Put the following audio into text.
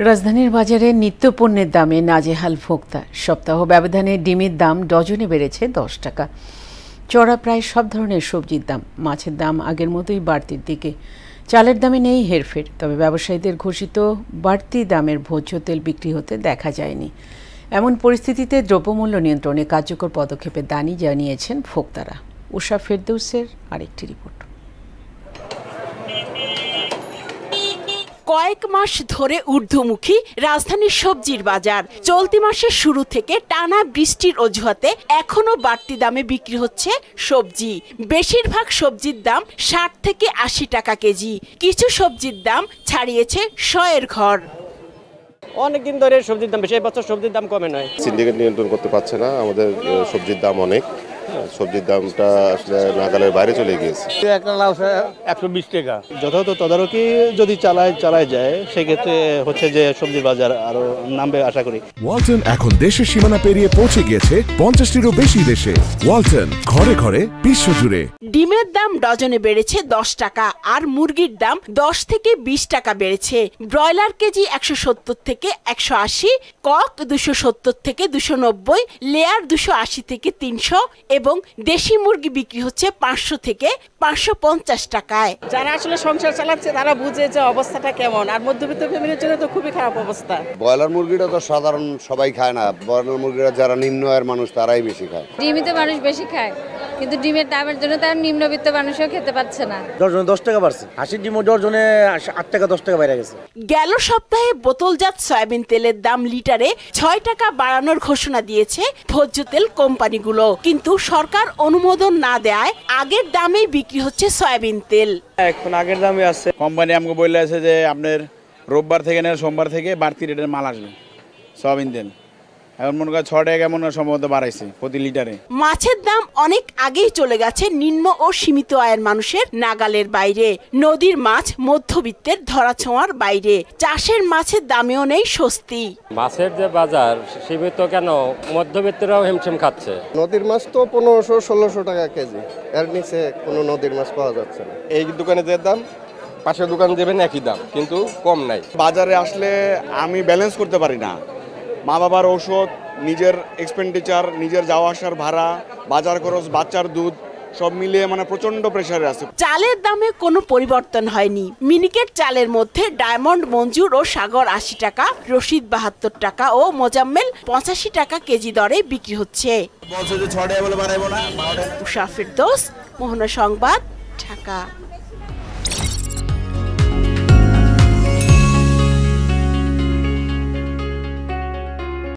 রাজধানীর বাজারে নিত্যপণ্যের দামে নাজেহাল ভোক্তা। সপ্তাহ ব্যবধানে ডিমের দাম ডজনে বেড়েছে 10 টাকা। চড়া প্রায় সব ধরনের সবজির দাম। মাছের দাম আগের মতোই বাড়তির দিকে। চালের দামে নেই হেরফের, তবে ব্যবসায়ীদের ঘোষিত বাড়তি দামের ভোজ্য তেল বিক্রি হতে দেখা যায়নি। এমন পরিস্থিতিতে দ্রব্যমূল্য নিয়ন্ত্রণে কার্যকর পদক্ষেপের দাবি জানিয়েছেন ভোক্তারা। উষা ফেরদৌসের আরেকটি রিপোর্ট। কয়েক মাস ধরে ঊর্ধ্বমুখী রাজধানীর সবজির বাজার। চলতি মাসের শুরু থেকে টানা বৃষ্টির অজুহাতে এখনো বাড়তি দামে বিক্রি হচ্ছে সবজি। বেশিরভাগ সবজির দাম 60 থেকে 80 টাকা কেজি। কিছু সবজির দাম ছাড়িয়েছে 100-এর ঘর। অনেকদিন ধরে সবজির দাম বেশি, এবছর সবজির দাম কমে নয়। সিন্ডিকেট নিয়ন্ত্রণ করতে পারছে না। আমাদের সবজির দাম অনেক, সবজির দামটা আসলে নাগালের বাইরে চলে গিয়েছে। একটা লাউ 120 টাকা। যথাযথ তদারকি যদি চালায় যায়, সেক্ষেত্রে হচ্ছে যে সবজির বাজার আরো নামবে আশা করি। ওয়ালটন এখন দেশের সীমানা পেরিয়ে পৌঁছে গিয়েছে 50টিরও বেশি দেশে। ওয়ালটন, ঘরে ঘরে বিশ্বজুড়ে। ডিমের দাম ডজনে বেড়েছে 10 টাকা, আর মুরগির দাম 10 থেকে 20 টাকা বেড়েছে। ব্রয়লার কেজি 170 থেকে 180, কক 270 থেকে 290, লেয়ার 280 থেকে 300 এবং দেশি মুরগি বিক্রি হচ্ছে 500 থেকে 550 টাকায়। যারা আসলে সংসার চালাচ্ছে তারা বুঝে যে অবস্থাটা কেমন, আর মধ্যবিত্ত ফ্যামিলির জন্য তো খুবই খারাপ অবস্থা। ব্রয়লার মুরগিটা তো সাধারণ সবাই খায় না। ব্রয়লার মুরগিটা যারা নিম্ন আয়ের মানুষ তারাই বেশি খায়। ডিমই তো মানুষ বেশি খায়, কিন্তু ডিমের দামের জন্য তার নিম্নবিত্ত মানুষও খেতে পাচ্ছে না। ডজনে 10 টাকা বাড়ছে। হাঁসের ডিম ডজনে 8 টাকা 10 টাকা বাইরে গেছে। গেল সপ্তাহে বোতলজাত সয়াবিন তেলের দাম লিটারে 6 টাকা বাড়ানোর ঘোষণা দিয়েছে ভোজ্য তেল কোম্পানিগুলো, কিন্তু সরকার অনুমোদন না দেয় আগের দামেই বিক্রি হচ্ছে সয়াবিন তেল। এখন আগের দামে আছে। কোম্পানি আমাকে বলে আছে যে আপনার রোববার থেকে না সোমবার থেকে বাড়তি রেটের মাল আসবে সয়াবিন তেল। এখন মনে করেন 6 টাকা মনে সম্ভবত বাড়াইছে প্রতি লিটারে। মাছের দাম অনেক আগেই চলে গেছে নিম্ন ও সীমিত আয়ের মানুষের নাগালের বাইরে। নদীর মাছ মধ্যবিত্তের ধরাছোঁয়ার বাইরে। চাষের মাছের দামেও নেই স্বস্তি। মাছের যে বাজার সীমিত কেন, মধ্যবিত্তরাও হিমশিম খাচ্ছে। নদীর মাছ তো 1500-1600 টাকা কেজি, এর নিচে কোনো নদীর মাছ পাওয়া যাচ্ছে না। এই দোকানে যে দাম, পাশের দোকান দেবেন একই দাম, কিন্তু কম নাই। বাজারে আসলে আমি ব্যালেন্স করতে পারি না। মা বাবার ঔষধ, নিজের এক্সপেন্ডিচার, নিজের যাওয়া আসার ভাড়া, বাজার খরচ, বাচ্চার দুধ সব মিলিয়ে মানে প্রচন্ড প্রেসারে আছে। চালের দামে কোনো পরিবর্তন হয়নি। মিনিকেট চালের মধ্যে ডায়মন্ড, মঞ্জুর ও সাগর 80 টাকা, রশিদ 72 টাকা ও মোজাম্মেল 85 টাকা কেজি দরে বিক্রি হচ্ছে। বলছে যে 6 টাকা বলে বাড়াইবো না। উষা ফেরদৌস, মোহনা সংবাদ, ঢাকা।